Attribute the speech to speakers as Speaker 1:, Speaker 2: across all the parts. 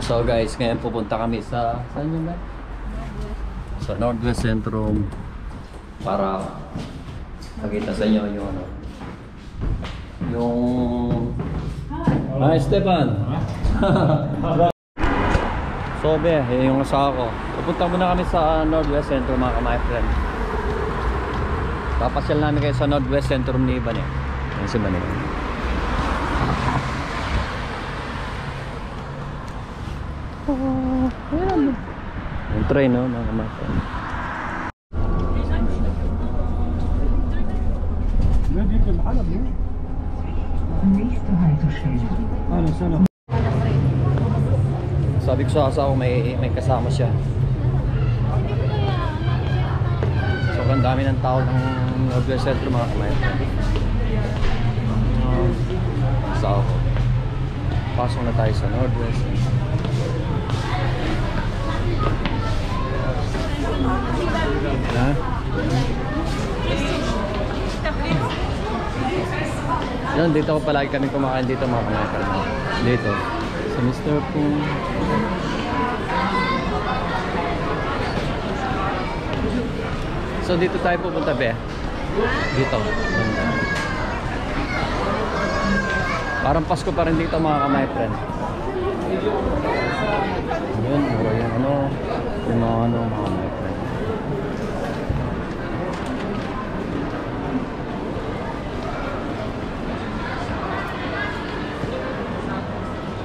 Speaker 1: So guys, ngayon pupunta kami sa saan yun ba? Sa Northwest Centrum para pakita sa inyo yung ano. Yung Hi Stefan. So be, yung asawa ko. Pupunta muna kami sa Northwest Centrum mga my friend. Papasyal namin kayo sa Northwest Centrum ni Iban eh. Yan si Iban eh. Ayan. Yung train no, mga kamay. Sabi ko sa asawa ko may kasama siya. So ang dami ng tao ng Northwest Centrum mga kamay. Asawa ko. Pasok na tayo sa Northwest Centrum. Ha? Yan, dito ko palagi kami kumakain dito mga kamay. Dito sa Mr. Pong. So dito tayo pupunta be. Dito. Parang Pasko pa rin dito mga kamay friend. Yun, mura yung ano. Yung mga ano mga kamay friend.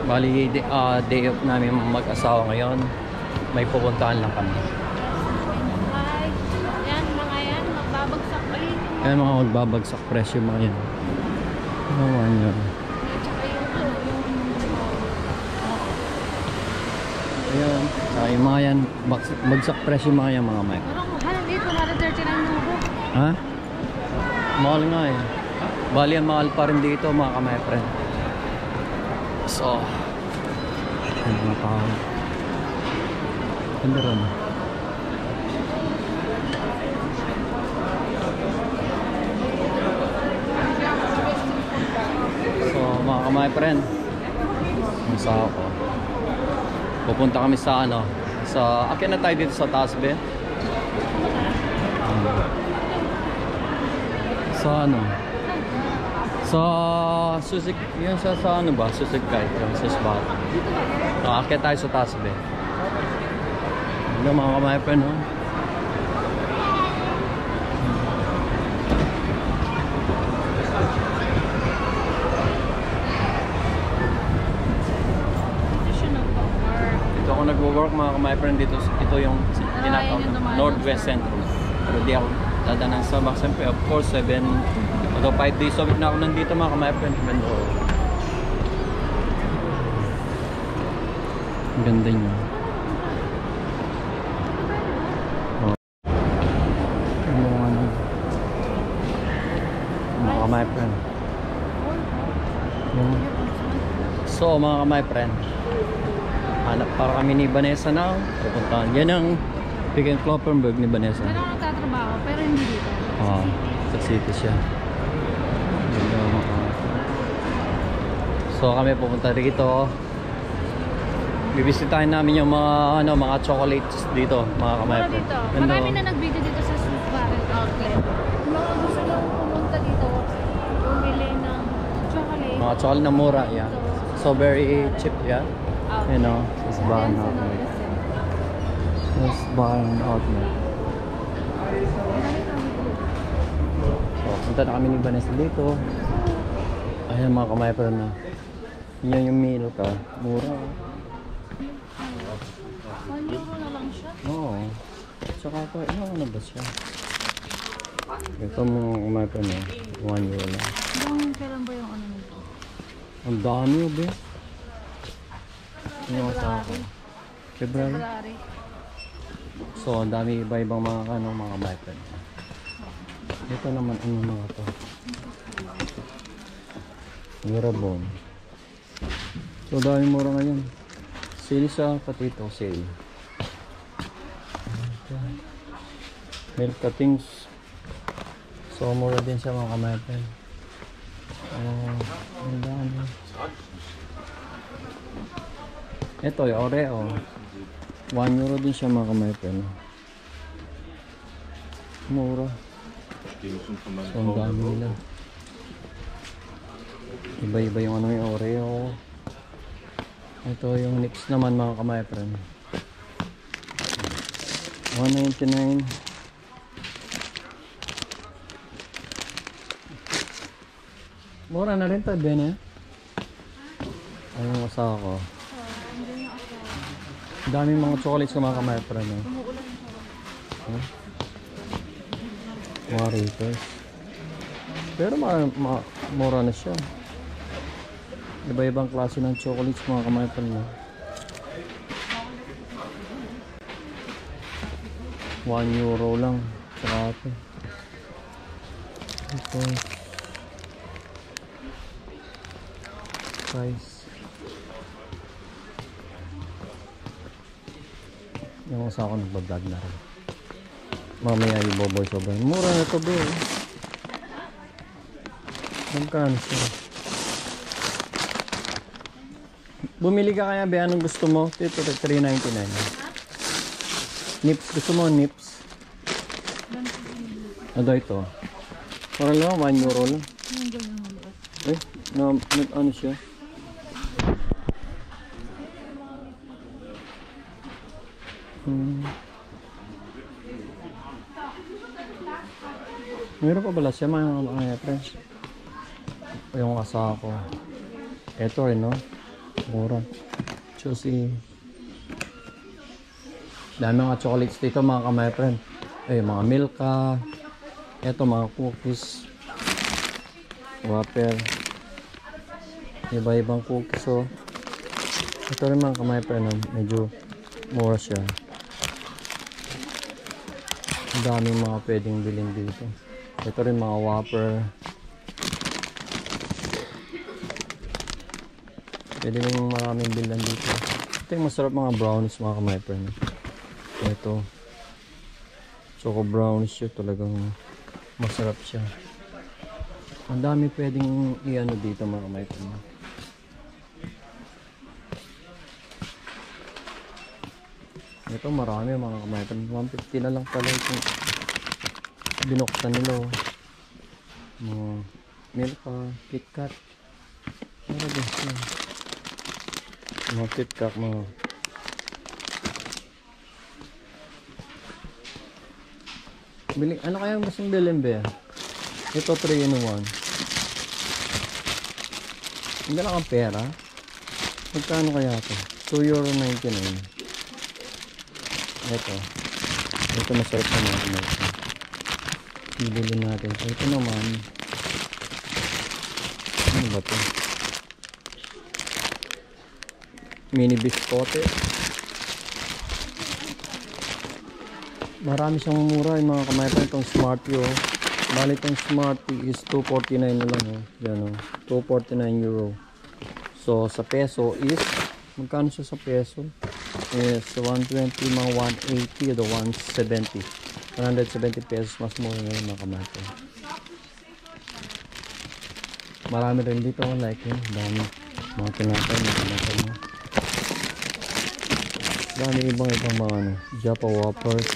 Speaker 1: Bali, day off namin mag-asawa ngayon. May pupuntahan lang kami.
Speaker 2: Yan, mga yan, magbabagsak ulit.
Speaker 1: Yan mga magbabagsak presyo mga yan. Naman yun. Ayan, yung mga yan, bagsak presyo mga yan mga Mike.
Speaker 2: Parang mahal dito, 139 euro.
Speaker 1: Ha? Mahal nga eh. Bali yan, mahal pa rin dito mga kamay friend. So, ayan mga tao. Ganda rin. So, mga kamay friend, masawa ko. Pupunta kami sa ano, sa, akin na tayo dito sa taas be. Sa ano? Sa Suzik, yun sa ano ba? Suzik kahit yung sa spot. Nakakit tayo sa taas be. Ano mga kamay friend no? Dito ako nagwo-work mga kamay friend dito. Ito yung tinatawag Northwest Centrum. Pero di ako dadaanan sa back. Siyempre of course 7 o 5 days a week na ako nandito mga kamay friend. Ang ganda niya. Oh. Ano mga kamay friend. So mga kamay friend, hanap para kami ni Vanessa na pupuntahan. Yan ang Pick and Kloppenburg ni Vanessa.
Speaker 2: Meron akong tatrabaho pero hindi dito.
Speaker 1: Oo, sa city siya. So kami pupunta dito. Bibisitahin namin yung mga ano, mga chocolates dito, mga kamay.
Speaker 2: Dito. Marami na nag-video dito sa Swiss Outlet. Kung mga gusto nyo pumunta dito, bumili ng chocolate.
Speaker 1: Mga chocolate na mura, yeah. So very cheap, yeah. You know, Swiss Outlet. Swiss Outlet. So punta na kami ni Vanessa dito. Ayan mga kamay na. Yan yung meal ka. Mura.
Speaker 2: 1 euro na lang siya.
Speaker 1: Oo. Tsaka pa, ano ba siya? Ito mga kamay na. 1 euro lang.
Speaker 2: Kailan ba yung ano nito?
Speaker 1: Ang dami o ba? Ano sa ako? February. So, ang dami iba-ibang mga ano, mga kamay na. Ito naman ano mga to. Mirabon. So dahil mura ngayon. Sale siya, pati ito sale. Milk cuttings. So So, mura din siya mga kamaypen. Oh, ang dami. Ito, yung Oreo. 1 euro din siya mga kamaypen. Mura. So, ang dami nila. Iba-iba yung ano yung Oreo. Ito yung next naman mga kamaypen. 199. Mura na rin ito, Ben eh. Ayun asa ko. Daming mga chocolates sa mga kamaypen. Mga Ritos. Pero mura na siya. Iba-ibang klase ng chocolates mga kamaypen mo. 1 euro lang. Saka ito. Ito. Price. Yung usa ako nagbablog na rin. Mamaya yung boboy sobrang. Mura na ito bro. Magkano siya? Bumili ka kaya ba? Anong gusto mo? Ito 3.99. Nips. Gusto mo nips? Ano ito? Parang lang 1 euro lang. Eh, ano siya? Meron pa pala siya mga friends. Yung asa ko. Ito rin no. Mura. Juicy. Dami mga chocolates dito mga kamay friend. Eh mga Milka. Ito mga cookies. Wafer. Iba-ibang cookies oh. Ito rin mga kamay friend. Medyo mura siya. Ang daming mga pwedeng bilhin dito. Ito rin mga Whopper. Pwede rin maraming bilhan dito. Ito yung masarap mga brownies mga kamaypen. Ito. Choco brownies siya. Talagang masarap siya. Ang dami pwedeng i-ano dito mga kamaypen. Ito marami mga kamaypen. 150 na lang pala ito. Binuksan nila mga Milka, KitKat. Ano din siya? Mga KitKat mga bili, ano kaya ang gustong bilhin ba? Ito 3 in 1. Hindi lang ang pera. Magkano kaya ito? €2.99. Ito masarap na mga bibili natin. So, ito naman ano ba ito? Mini biscotte. Marami siyang mura yung mga kamaypan. Itong Smartie oh. Bali itong Smartie is 2.49 na lang oh. Yan oh. €2.49. So sa peso is magkano siya sa peso? Is 120 mga 180 o 170. 170 pesos mas mura ngayon mga kamaypan. Marami rin dito like yun. Dami mga tinapay mga kamaypan mo. Dami ibang mga ano, Japa Whoppers.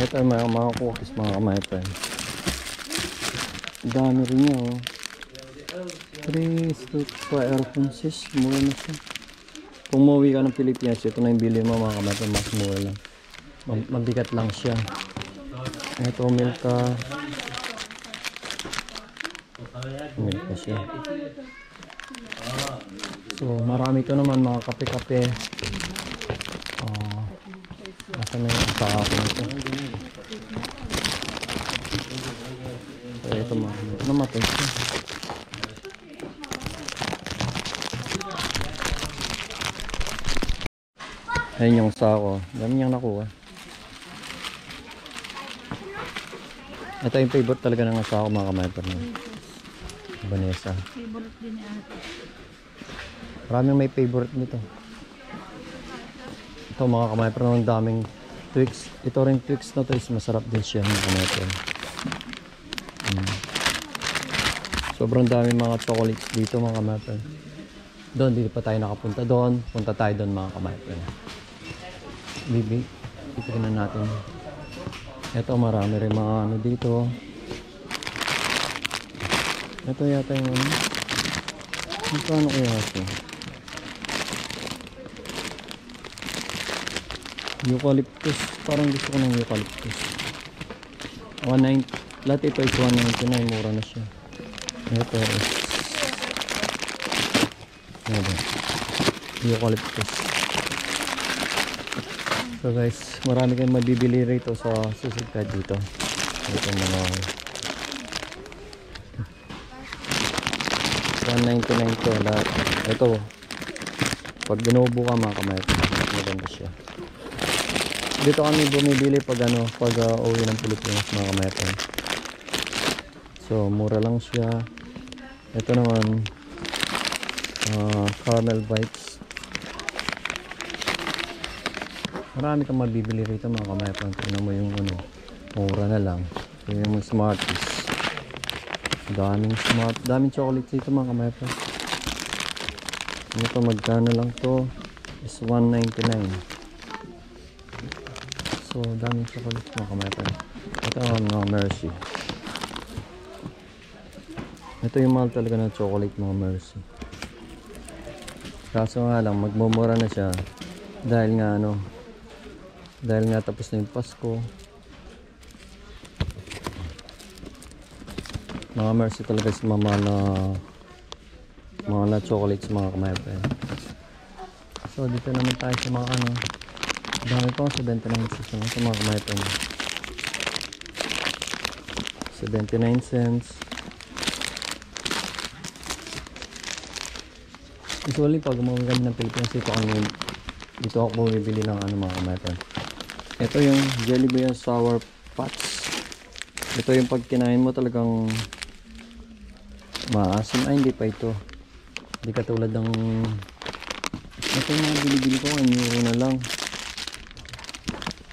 Speaker 1: Ito ay mga cookies mga kamaypan. Dami rin niya oh. 3 scoop pa airconsis. Mura na siya. Kung mauwi ka ng Pilipinas, ito na yung bili mo mga kamaypan. Mas mura lang. Mabigat lang siya. Ito Milka. Milka siya. So marami ito naman mga kape-kape. Nasa na yung sa akin ito. So ito mga namatay siya. Ayun yung sako. Dami niyang nakuha. Ito yung favorite talaga ng sako mga kamaypan. Vanessa.
Speaker 2: Favorite din ni ate.
Speaker 1: Maraming may favorite nito. Ito mga kamayper, ang daming Twix. Ito rin Twix na to is masarap din siya mga kamayper. Sobrang dami mga chocolates dito mga kamayper. Doon, dito pa tayo nakapunta doon. Punta tayo doon mga kamayper. Bibi, tignan natin. Ito marami rin mga ano dito. Ito yata yung ano. Ano kaya ito? Eucalyptus. Parang gusto ko ng eucalyptus. 190. Lahat ito is 199. Mura na siya. Ito is eucalyptus. So guys, marami kayong mabibili rito sa susunod ka dito. Ito mga 199 to lahat. Ito pag binubo ka mga kamay, maganda siya. Dito kami bumibili pag ano, pag uwi ng Pilipinas mga kamay. So mura lang siya. Ito naman caramel bites. Marami kang mabibili rito mga kamay. Tingnan mo yung ano, mura na lang. So yung Smarties. Daming chocolate dito mga kamay. Ito magkano lang to is 199. So daming chocolate mga kamay. Ito mga Mercy. Ito yung mahal talaga ng chocolate mga Mercy. Kaso nga lang magmumura na siya dahil nga tapos na yung Pasko. Mga Mercy talaga sa mga na chocolates mga kamaypay. So dito naman tayo sa mga ano, dami pa 79 cents sa mga kamaypay. 79 cents. Usually pag umuwi kami ng Pilipinas, dito ako bumibili ng ano mga kamaypay. Ito yung Jollibee Sour Patch. Ito yung pag kinain mo talagang maasim. Ay hindi pa ito. Hindi katulad ng ito yung mga bilibili ko. Euro na lang.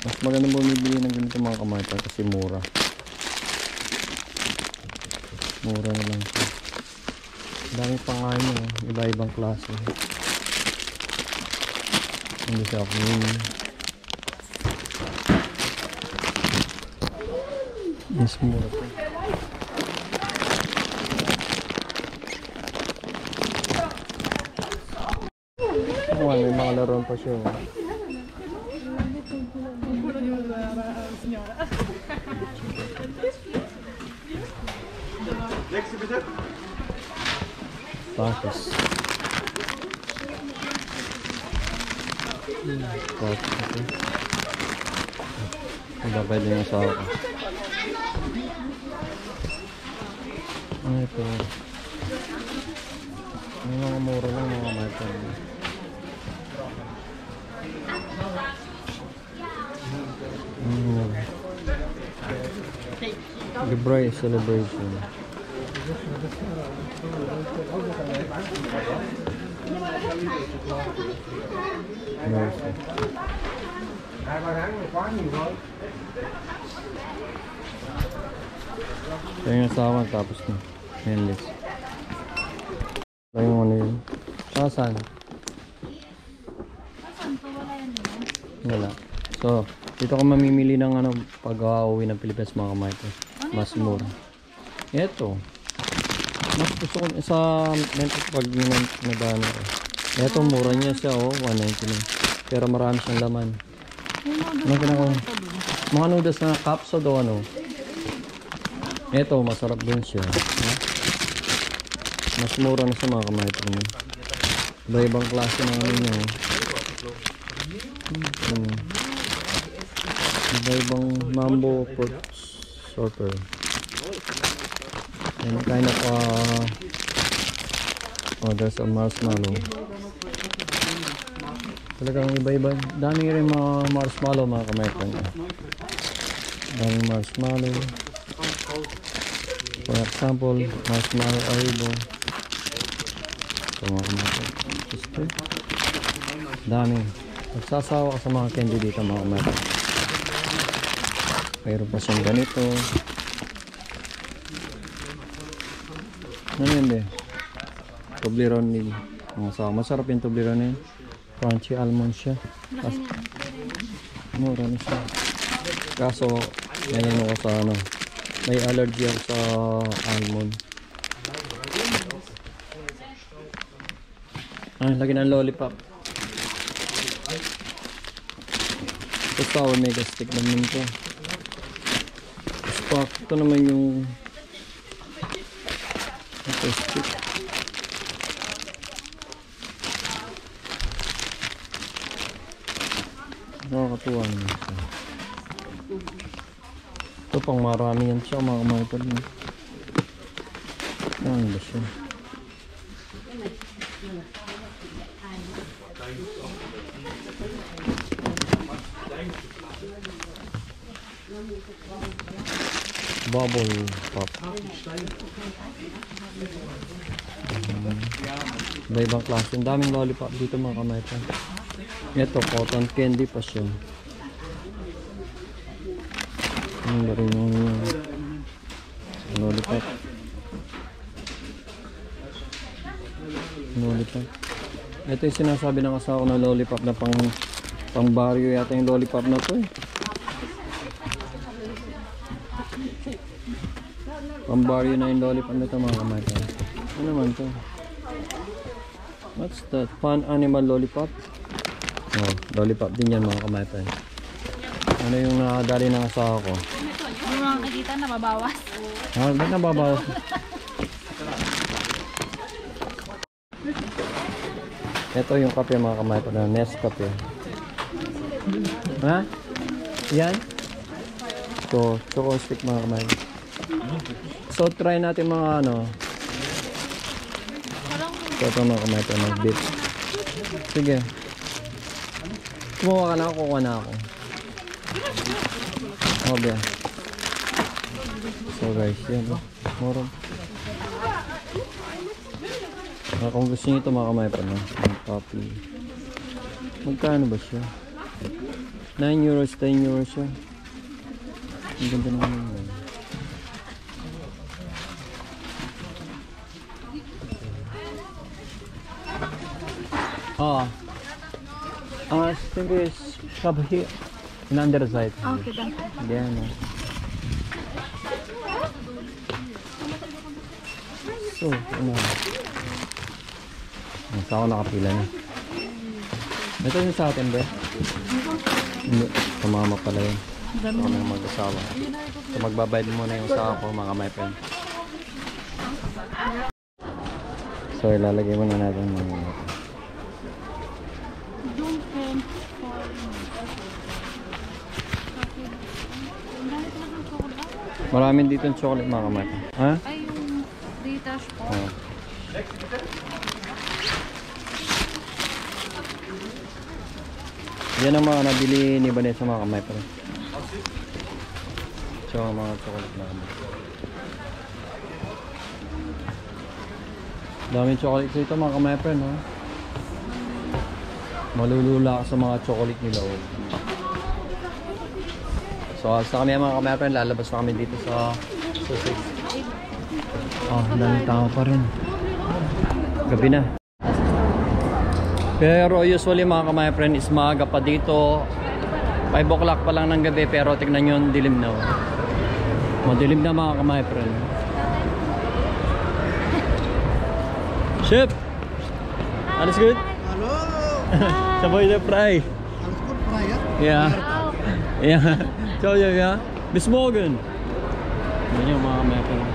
Speaker 1: Mas magandang bumibili ng ganito mga kamaypay kasi mura. Mura na lang ito. Dami pang ano, iba-ibang klase. Hindi siya ako mas mura po. May mga laruan pa siya. Patos. Patos ito. Iba pwede yung asawa ko. Ito. May mga mura lang mga market. Libre celebration. Mercy. Ito yung asawa tapos na. Endless. Ito yung ano yun. Saan? Wala. So, dito ka mamimili ng ano pag uuwi ng Pilipinas mga kamaypay. Mas mura. Ito. Mas gusto ko sa mental pag nagano ko. Ito mura niya siya oh, 199. Pero marami siyang laman. Ano ginagawa? Mga noodles na capsule o ano. Ito masarap din siya. Mas mura na sa mga kamaypay. Iba-ibang klase ng ano niya. Iba-ibang mambo pork sorter. And kind of oh, there's a marshmallow. Talagang iba-iba. Dami rin mga marshmallow mga kamaypay. Daming marshmallow. For example, marshmallow Haribo. Ito mga kamaypay. Dami. Nagsasawa ka sa mga candy dito mga kamay. Mayroon pa siyang ganito. Ano yun Toblerone. Masarap yung Toblerone. Crunchy almond siya. Mura na siya. Kaso nangyayano ko sa ano, may allergy ako sa almond. Lagi ng lollipop. Ito sour mega stick naman ito. Ito naman yung ito stick. Nakakatuwa naman siya. Ito pang marami yan siya mga kamay-pod. Ano ba siya? Bubble pop. Iba-ibang klase. Ang daming lollipop dito mga kamay-pod. Ito, cotton candy pa siya. Ano ba rin yung lollipop? Lollipop. Ito yung sinasabi ng asawa ko na lollipop na pang barrio yata yung lollipop na to eh. Pang barrio na yung lollipop na ito mga kamay. Ano naman to? What's that? Fun animal lollipop? Oh, lollipop din yan mga kamay. Ano yung nakadali ng asawa ko?
Speaker 2: Yung mga kakita na mabawas.
Speaker 1: Ba't nababawas? Ito yung kape mga kamay pa na Nescafe. Ha? Yan? Ito, choco stick mga kamay. So try natin mga ano. Ito mga kamay pa mag-dip. Sige. Kumuha ka na ako, kuha na ako. Okay. So guys, yan o. Moron. Kung gusto nyo ito mga kamay pa na. Ang copy. Magkano ba siya? 9 euros, 10 euros siya. Ang ganda naman yun. I think it's shop here. In under side.
Speaker 2: Okay, danke.
Speaker 1: Yan o. So, ano? Saan ako nakapila na? Ito yung sa atin ba? Hindi. Kamama pala yun. Ito kami mag-asawa. So magbabayad muna yung asawa ko mga my friend. So ilalagay muna natin mga maraming dito yung chocolate mga kamay. Ha?
Speaker 2: Ay, yung Rita's po.
Speaker 1: Oh. Yan ang mga nabili ni Vanessa mga kamay pa rin. So mga chocolate na kamay. Daming chocolate dito mga kamay pa rin. Malulula ka sa mga chocolate nila. So sa kami mga kamay pa rin, lalabas na kami dito sa Sussex. Oh, daming tao pa rin. Gabi na. Pero usually mga kamay friend is maaga pa dito. 5 o'clock pa lang ng gabi pero tignan nyo yung dilim na. Madilim na mga kamay friend. Chef! Alles good?
Speaker 3: Hallo!
Speaker 1: Sabay na fry.
Speaker 3: Alles gut, Fry, ja?
Speaker 1: Yeah. Yeah. Ciao, ja. Bis morgen. Yan yung mga kamay friend.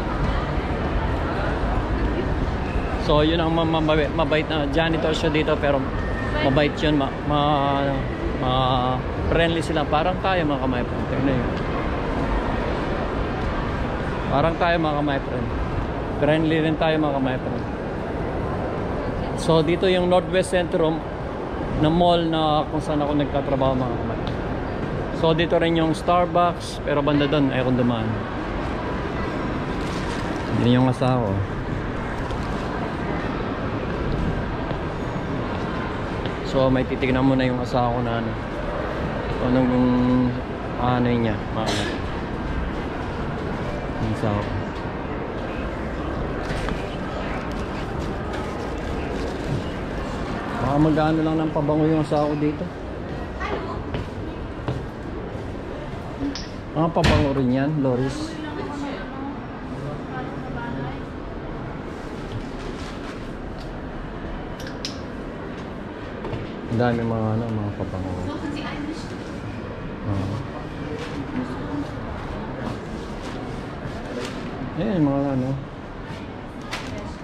Speaker 1: So yun ang mabait na janitor siya dito pero mabait yun, friendly sila, parang tayo mga kamay friend. Tignan yun. Parang tayo mga kamay friend. Friendly rin tayo mga kamay friend. So dito yung Northwest Centrum na mall na kung saan ako nagtatrabaho mga kamay. So dito rin yung Starbucks pero banda doon ayokong dumaan. Yun yung asawa. So may titignan muna yung asawa ko na ano. Anong ano niya, mga yung asawa ko. Baka mag-ano lang ng pabango yung asawa ko dito. Mga pabango rin yan, Loris. Ang dami mga ano, mga pabango. Ayan, mga ano.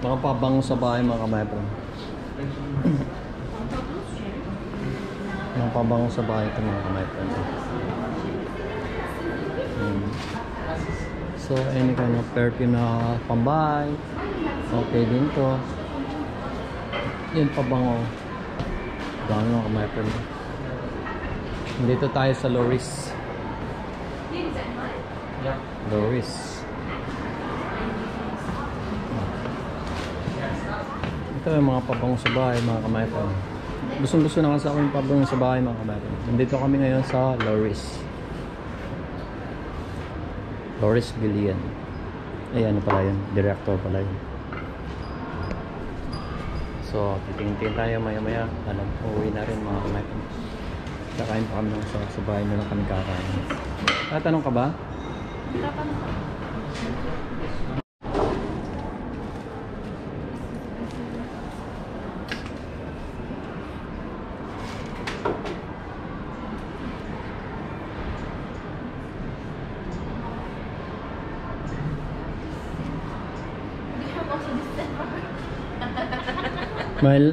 Speaker 1: Mga pabango sa bahay, mga kamaypro. Mga pabango sa bahay ito, mga kamaypro. So, any kind of perfume na pambahay. Okay din to. Yan, pabango. Dami mga kamaypro. Dito tayo sa Loris. Loris. Ito yung mga pabango sa bahay, mga kamaypro. Gusto na kasi ako yung pabango sa bahay, mga kamaypro. Nandito kami ngayon sa Loris. Loris Billion. Ay, ano pala yun? Director pala yun. So, titingin tayo maya-maya. Alam, uuwi na rin mga kamaypro. Kakain pa kami ng sa bahay na lang kami kakain. Tatanong ka ba?
Speaker 2: Tatanong ka.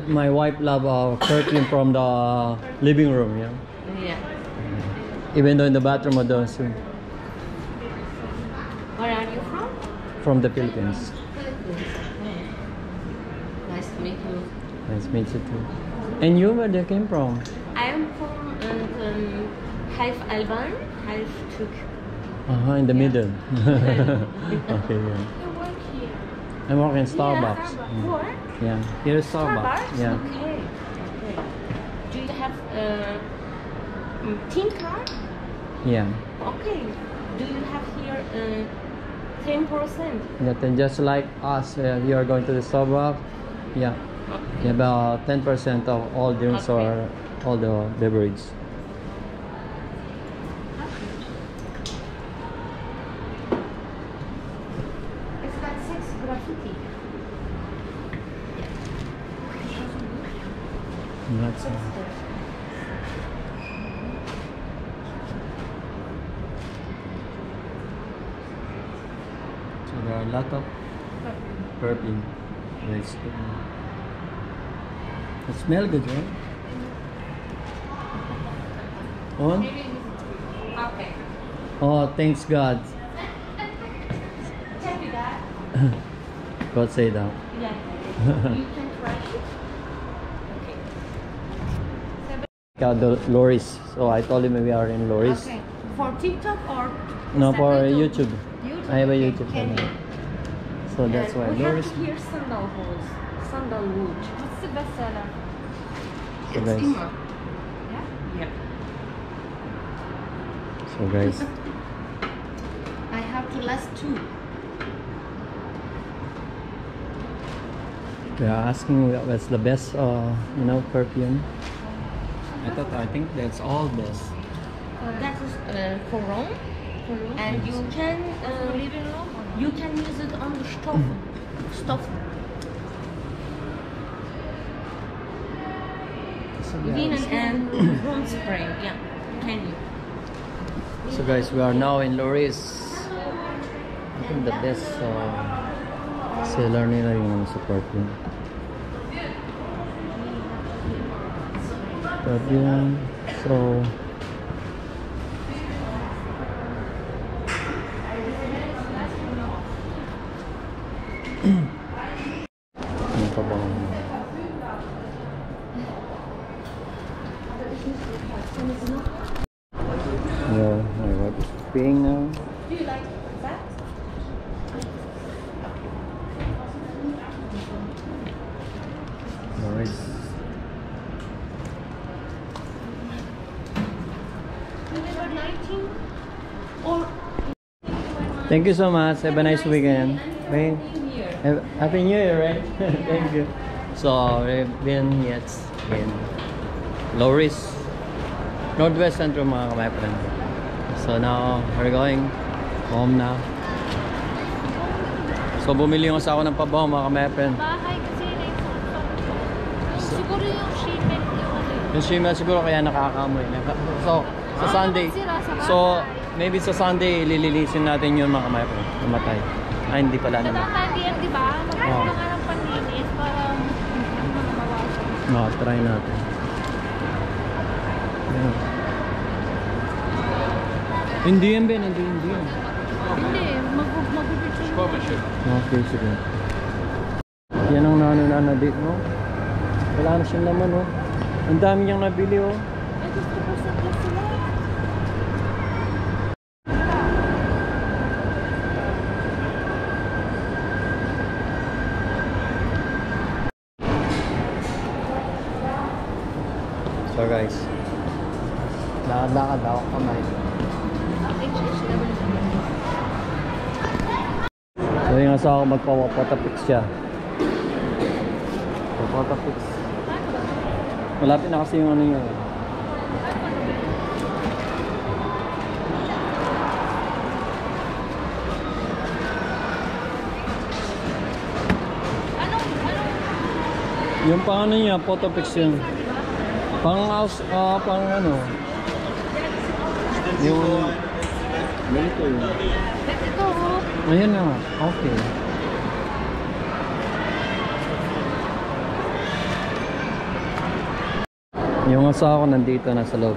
Speaker 1: My wife love perfume from the living room, yeah.
Speaker 3: Yeah.
Speaker 1: Even though in the bathroom, I don't swim.
Speaker 3: Where are you from?
Speaker 1: From the Philippines.
Speaker 3: Nice to meet you.
Speaker 1: Nice to meet you too. And you, where they came from?
Speaker 3: I am from half Alban, half Turk.
Speaker 1: In the middle. Okay, yeah.
Speaker 2: You work here.
Speaker 1: I'm working in Starbucks.
Speaker 3: Yeah, work?
Speaker 1: Yeah, here's Starbucks. Yeah.
Speaker 3: Okay. Okay. Do you have a team card?
Speaker 1: Yeah.
Speaker 3: Okay. Do you have here 10%?
Speaker 1: Yeah, then just like us, you are going to the Starbucks. Yeah.
Speaker 3: Okay.
Speaker 1: Yeah, about 10% of all drinks
Speaker 3: Okay.
Speaker 1: or all the beverage.
Speaker 3: It's got 6 graffiti.
Speaker 1: That's so there are a lot of perfume. Yes. It smells good, right? On?
Speaker 3: Okay.
Speaker 1: Oh, thanks God.
Speaker 3: Tell me that.
Speaker 1: God say that.
Speaker 3: Yeah. You can try it. Okay.
Speaker 1: The Loris. So I told him we are in Loris.
Speaker 3: Okay. For TikTok or
Speaker 1: No, for
Speaker 3: Instagram?
Speaker 1: YouTube.
Speaker 3: YouTube.
Speaker 1: I have a
Speaker 3: Okay.
Speaker 1: YouTube
Speaker 3: Can
Speaker 1: channel.
Speaker 3: you?
Speaker 1: So that's why
Speaker 3: we
Speaker 1: Loris.
Speaker 3: have here sandalwood. Sandalwood.
Speaker 2: What's the best seller?
Speaker 1: So guys.
Speaker 2: Yeah?
Speaker 3: Yep.
Speaker 1: So guys.
Speaker 3: I have to last 2.
Speaker 1: We are asking what's the best, perfume. I think that's all best.
Speaker 3: That is cologne, and you can
Speaker 2: Living room?
Speaker 3: you can use it on the stove. Stove.
Speaker 1: So,
Speaker 3: Linen
Speaker 1: yeah.
Speaker 3: and room spray. Yeah. Can you?
Speaker 1: So guys, we are now in Loris. I think the best seller nila yung sa perfume. Perfume. So ano pa bang yeah, my wife is peeing now.
Speaker 3: Do you like that?
Speaker 1: Loris. Thank you so much. Have a nice weekend. Bye. Happy New Year, right? Thank you. So, we've been yet in Loris, Northwest Central mga my friend. So now, we're going home na. So, bumili yung asawa ng pabaw mga my friend.
Speaker 2: Bahay kasi siguro yung shipment
Speaker 1: Yung shimmer siguro kaya nakakaamoy. So, sa Sunday. So, maybe sa Sunday, lililisin natin yun mga my friend. Namatay. Ay, hindi pala naman.
Speaker 2: Tatanda yan, di ba? Magkano nga ng panlinis para mawasan.
Speaker 1: Try natin. Ayan. Hindi yan, Ben. Hindi yan.
Speaker 2: Hindi, mag-picture.
Speaker 1: Okay, sige. Yan ang nananana dito, no? Wala na siyang naman, oh. Ang dami niyang nabili, oh.
Speaker 2: Ay, gusto ko sa sila.
Speaker 1: So guys, lakad-lakad ako kamay. So yung asawa ko magpapotapix siya. Potapix. Malapit na kasi yung ano yun. Yung pang ano niya, potapix yun. Pang house, pang ano. Yung ganito yun.
Speaker 2: Ito, oh.
Speaker 1: Ayan na, okay. Yung asawa ko nandito na sa loob.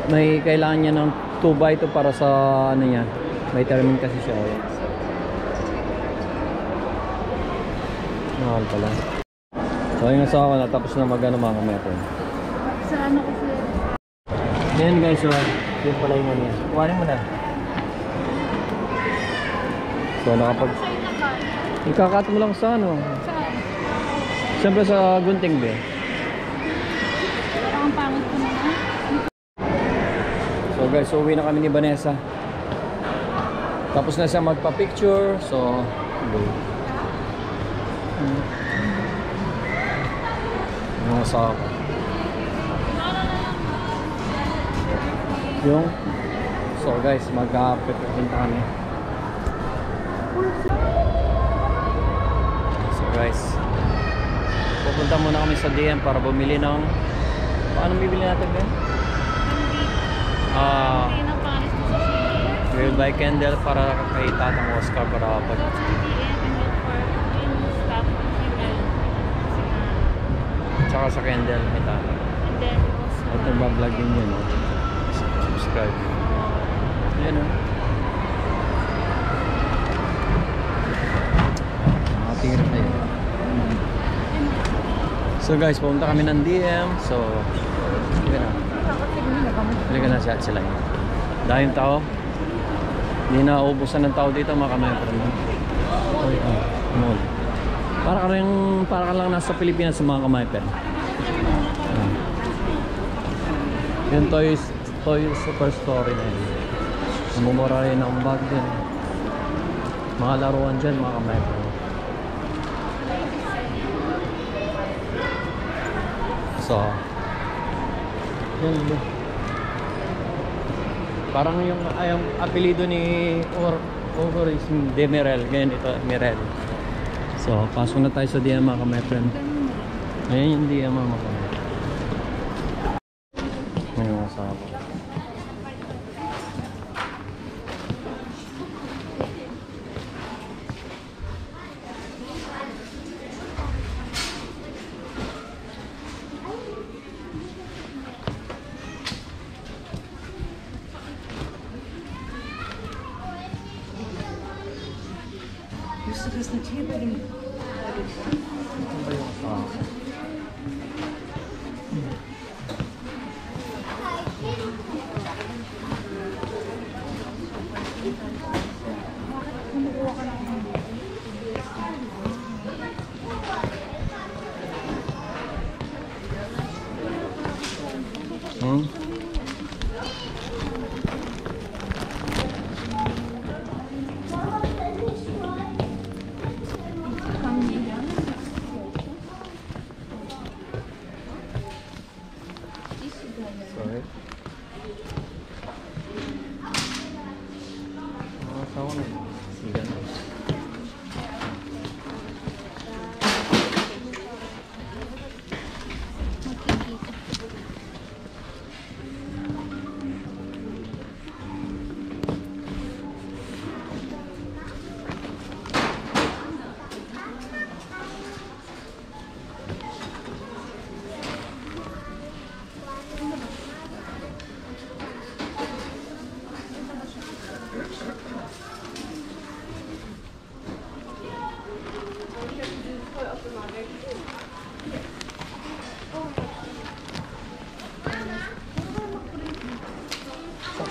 Speaker 1: May kailangan niya ng 2x2 para sa ano niya. May termin kasi siya. Mahal pala. So yung asawa ko natapos na mag-ano mga meron.
Speaker 2: Sa ano kasi.
Speaker 1: Ayan guys, so yun pala yung ano. Kuhanin mo na. So nakapag... Ikakat mo lang sa ano.
Speaker 2: Saan?
Speaker 1: Siyempre sa gunting be.
Speaker 2: Ang pangit ko na.
Speaker 1: So guys, uwi na kami ni Vanessa. Tapos na siya magpa-picture. So, go. Yung asawa ko. Yung so guys, magka-prepare kami. So guys, pupunta muna kami sa DM para bumili ng paano bibili natin Ben? We'll buy candle para kay Tatang Oscar para pag tsaka sa candle kay Tatang. At nagbablog din yun, no? Subscribe. Ayan, no? Makatira tayo. So guys, pumunta kami ng DM. So, hindi na. Hindi ka na siya at sila yun. Dahil tao. Hindi na uubusan ng tao dito mga kamay. Para ka lang nasa Pilipinas sa mga kamay. Yung toy superstore na yun. Namumura rin ang bag din. Mga laruan dyan mga kamay. So, yun. Parang yung apelido ni Or is Demerel. Ganyan ito, Merel. So, pasok na tayo sa DM mga kamay friend. Ayan yung DM mga kamay. Ngayon asawa ko.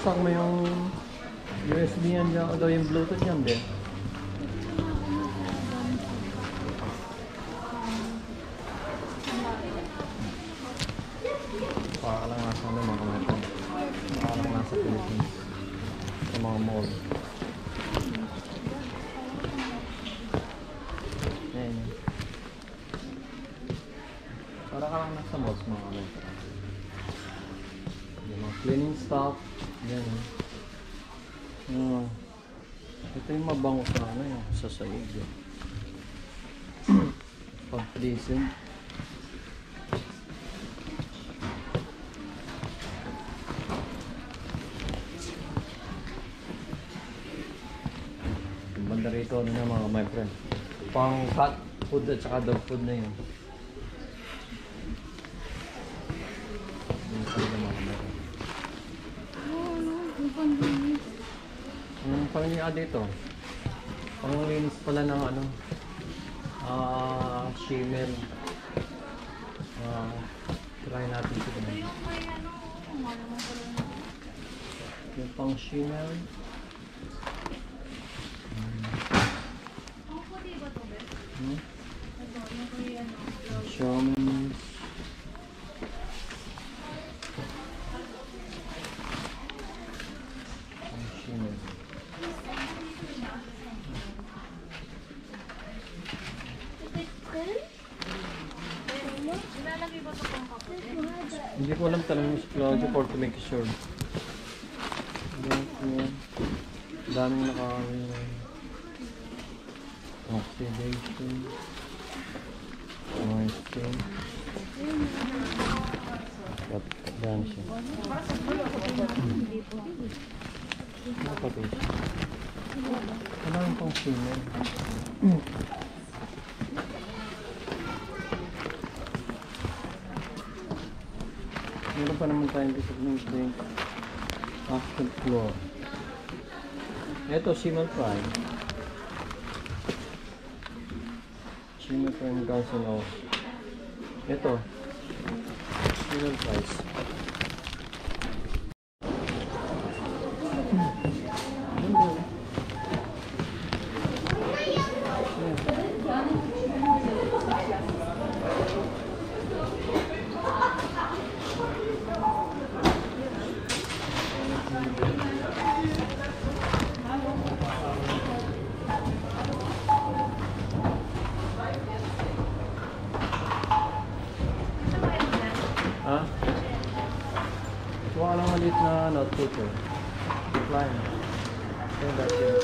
Speaker 1: Bubuksan mo yung USB yan dyan, o daw yung Bluetooth yan, be. Para lang nasa ano mga kamay. Para lang nasa Philippines. Sa mga mall. Ayan yun. Para ka lang nasa malls mga kamay. Yung mga cleaning stuff. Yan yun. Ito yung mabango sa ano yung sa saig. Pag-pleasing. Yung banda rito ano na mga my friend. Pang cat food at saka dog food na yun. Yung talaga mga my friend. Yung pangyayaw dito, panglinis pala ng ano, shimmer. Try natin ito naman. Yung pang shimmer. Shimmer. Hindi ko alam talagang yung psychology for to make sure. Daming nakakawin. Oxidation. Moisture. Yan siya. Nakapapit. Wala yung pang shimmer. Meron pa naman tayong discipline drink. After floor. Ito, shimmer fry. Shimmer fry ng Guns N' Roses. Ito. Shimmer fries. Ha? Kuha ka lang maliit na notebook eh. Decline. Okay, that's it.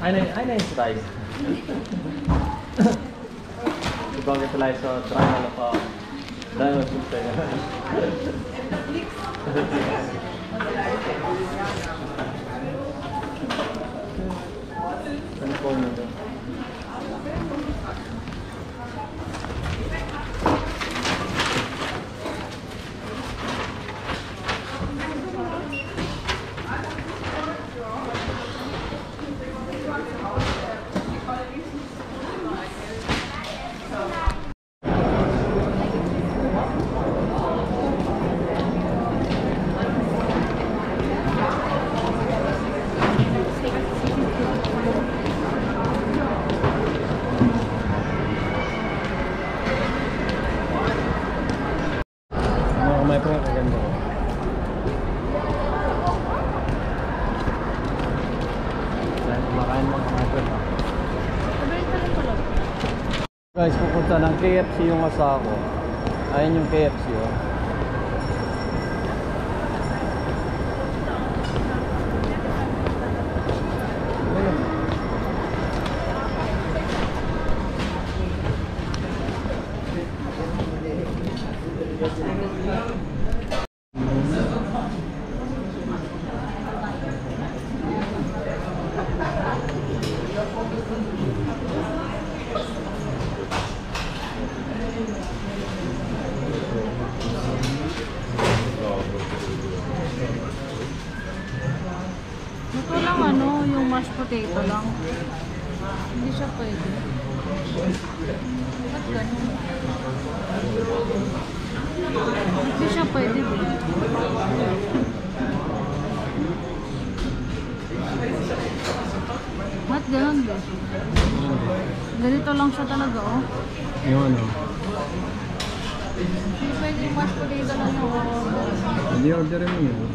Speaker 1: Ay na yung slice. Ibang slice so try na lang pa. Dahil magpunta nga. Ano po mo doon? May po yung kaganda. Dahil kumakain mo kamaton ha. Guys, pupunta ng KFC yung asawa ko. Ayun yung KFC oh.
Speaker 2: potato lang. Hindi siya pwede. Ba't ganun? Hindi siya pwede ba? Ba't ganun ba? Ganito lang siya talaga, oh.
Speaker 1: Yung ano?
Speaker 2: Hindi pwede yung mashed potato lang yung order.
Speaker 1: Hindi orderin mo yun.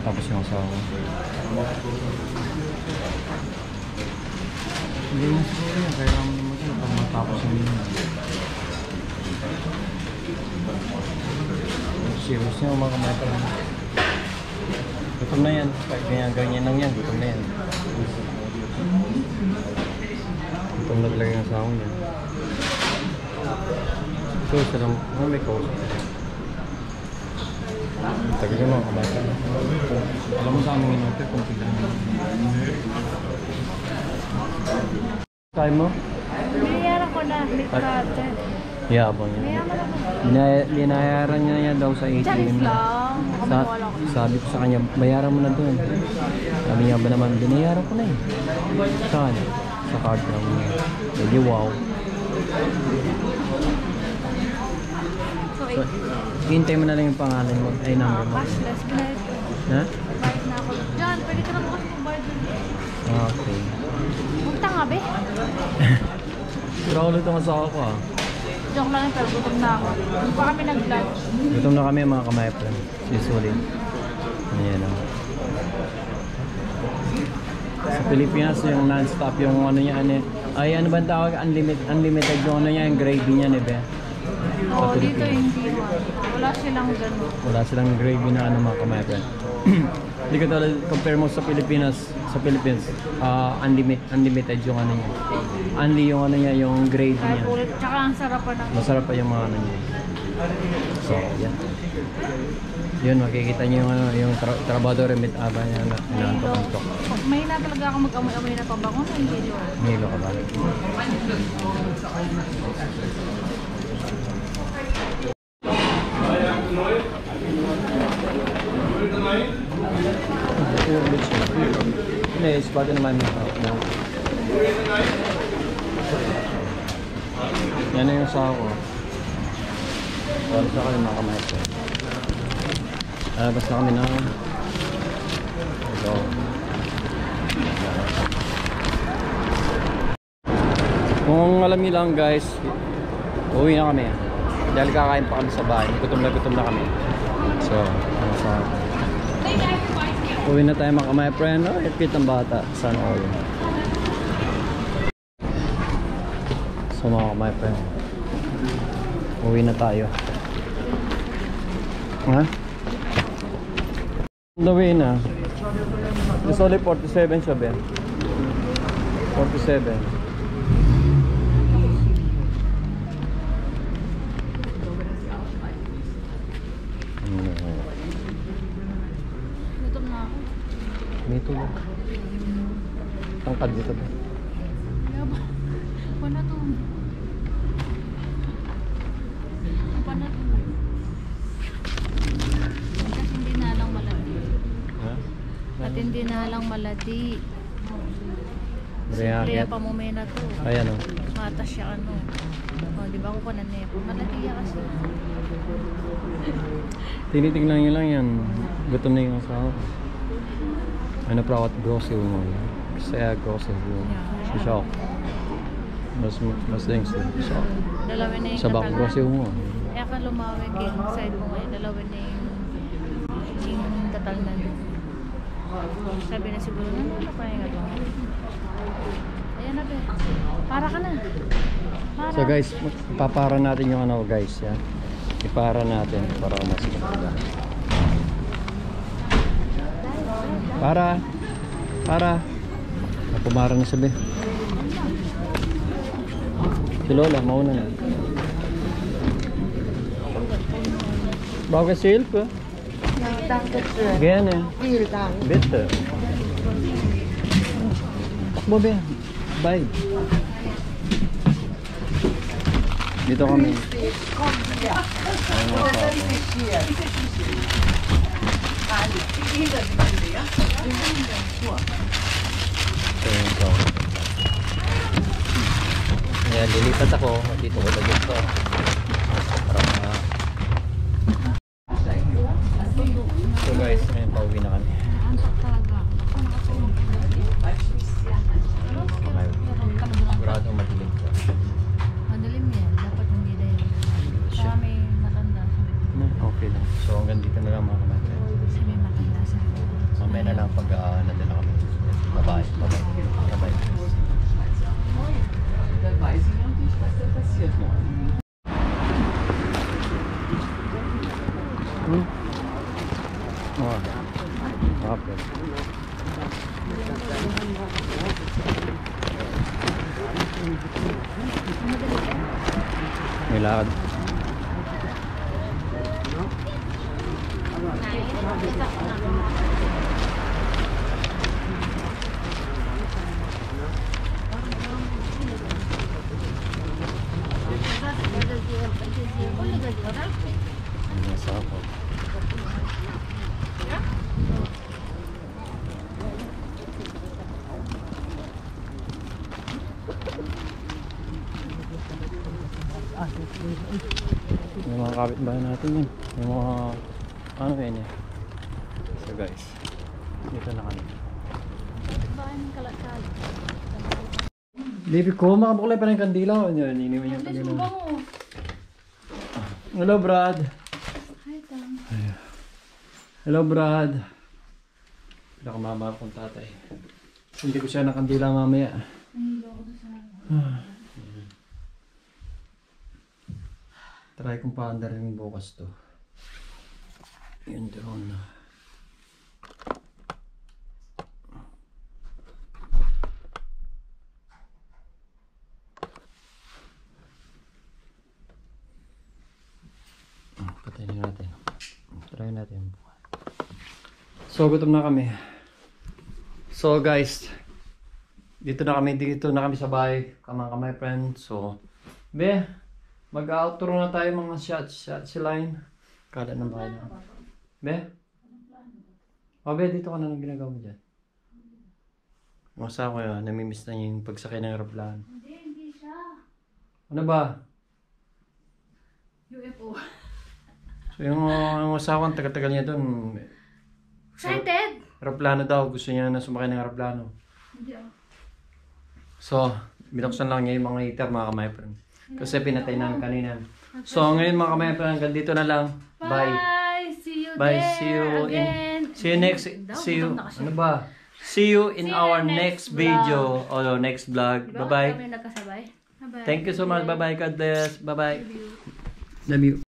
Speaker 1: Tapos yung asawa. Hindi mo siguro yan. Kailangan mo naman pag matapos yung yun. Serious niya mga kamata. Gutom na yan. Kahit ganyan lang yan. Gutom na yan. Gutom na talaga yung asawa niya. So, sarang may kausap. Tagal yung mga kamata. Alam mo sa aming inote kung tignan mo. Kaya mo?
Speaker 2: Binayaran ko na. May karate.
Speaker 1: Yabang yan.
Speaker 2: Mayaman ako.
Speaker 1: Binayaran niya daw sa ATM.
Speaker 2: Charis lang. Wala ko.
Speaker 1: Sabi ko sa kanya, bayaran mo na doon. Sabi niya ba naman, binayaran ko na eh. Saan? Sa card lang niya. Hindi wow. So, hintay mo na lang yung pangalan mo. Ay, number mo.
Speaker 2: Cashless. Binayad ko.
Speaker 1: Ha?
Speaker 2: Bayad na ako. Diyan, pwede ka na bukas magbayad dun.
Speaker 1: Okay.
Speaker 2: Huwag tanga, be.
Speaker 1: Pero ulit ang asawa ko ah.
Speaker 2: Joke lang, pero gutom na ako. Hindi pa kami nag-lunch.
Speaker 1: Gutom na kami mga kamayaplan. Usually. Ayan o. Sa Pilipinas yung non-stop yung ano niya. Ay ano ba ang tawag? Unlimited yung ano niya. Yung gravy niya ni Be.
Speaker 2: Oo, dito hindi mo. Wala silang gano'n.
Speaker 1: Wala silang gravy na ano mga kamayaplan. Hindi ka talaga compare mo sa Pilipinas. Sa Philippines, unlimited yung ano niya. Only yung ano niya, yung gravy
Speaker 2: Kahit
Speaker 1: niya.
Speaker 2: ulit, tsaka ang sarap pa ng...
Speaker 1: Masarap pa yung mga ano niya. So, yan. Yun, makikita niyo yung, ano, yung trabador remit aba niya na inaantok-antok.
Speaker 2: May na talaga ako mag-amoy-amoy na pabangon. Hindi yun.
Speaker 1: Nilo ka ba? Hindi, spot naman yung yan na yung sawa ko. Walis na kami mga kamay ko. Alabas na kami ng ito. Kung alam niyo lang guys, uwi na kami. Dahil kakain pa kami sa bahay. Gutom na kami. So, ano sa uwi na tayo mga kamay friend. Oh, cute ang bata. Sana all. So mga kamay friend, uwi na tayo. Ha? On the way na. It's only 47 siya Ben. 47.
Speaker 2: Gutom na ako.
Speaker 1: May tulog. Tangkad dito ba?
Speaker 2: Yaba. Wala to. Apa na to? Kasi hindi na lang malati.
Speaker 1: Ha?
Speaker 2: At hindi na lang malati.
Speaker 1: Kaya
Speaker 2: Kaya pa mo may na to.
Speaker 1: ayan o.
Speaker 2: Mata siya ano. O, di ba ako pa nanepo? Malati yan kasi.
Speaker 1: Tinitignan nyo lang yan. Gutom na yung asawa ko. Ano prawat grocery mo? Saya grocery mo. Shock. Mas things din. Shock.
Speaker 2: Dalawin na yung
Speaker 1: Sa back grocery mo.
Speaker 2: Kaya ka lumawig yung side mo ngayon. Dalawin na yung tatalnan. Sabi na siguro, ano pa yung ito? Ayan na ba? Para ka na. Para.
Speaker 1: So guys, papara natin yung ano guys. Yan. Ipara natin para mas maganda. Para. Napumara na sabi. Si Lola, mauna na. Bago silk.
Speaker 4: 当的是
Speaker 1: Ganyan eh.
Speaker 4: 日当。
Speaker 1: Bitter. Takbo ba? Bye. Dito kami. Ayan, lilipat ako. Dito ko lagyan ko. So guys, ngayon pauwi na kami. Sigurado madilim ko.
Speaker 2: Madalim yan. Dapat hindi dahil. Baka may matanda.
Speaker 1: Okay lang. So hanggang dito na lang mga kamay.
Speaker 2: Kasi may matanda sa
Speaker 1: Mamaya na lang pag nandun na kami. Bye-bye. Bye-bye. Bye-bye. Oh. Okay. May lakad. Nasa ako. Yung mga kapitbahay natin yun. Yung mga ano yun eh. So guys, dito na kami.
Speaker 2: bahay ng kalakal.
Speaker 1: Baby ko, makabuklay pa ng kandila. Ano yun? Iniwan yung kandila. Hello, Brad.
Speaker 2: Hi, Tom.
Speaker 1: Hello, Brad. Pinakamama akong tatay. Hindi ko siya ng kandila mamaya. Try kong paandarin bukas to. Yun doon. Patayin natin. Try natin. So, gutom na kami. So, guys. Dito na kami sa bahay. Kamay friend. So, be, mag-outro na tayo mga shots line. Kala ng bahay na. Be? O, be, dito ka na nang ginagawa mo dyan. Masa ko yun. Namimiss na yung pagsakay ng aeroplano.
Speaker 2: Hindi siya.
Speaker 1: Ano ba?
Speaker 2: UFO.
Speaker 1: So, yung asawa, ang tagal-tagal niya doon.
Speaker 2: Excited?
Speaker 1: Aeroplano daw. Gusto niya na sumakay ng aeroplano.
Speaker 2: Hindi ako.
Speaker 1: So, binuksan lang niya yung mga heater, mga kamay friend. Kasi pinatay na kanina. So, ngayon mga kamay friend, hanggang dito na lang. Bye.
Speaker 2: Bye. See you
Speaker 1: Bye.
Speaker 2: there
Speaker 1: See you
Speaker 2: again.
Speaker 1: see you next. See you. Ano ba? See you in our next video or next vlog.
Speaker 2: Diba?
Speaker 1: Bye-bye.
Speaker 2: Kami nagkasabay. Bye-bye.
Speaker 1: Thank you so much. Bye-bye. God bless. Bye-bye. Love you.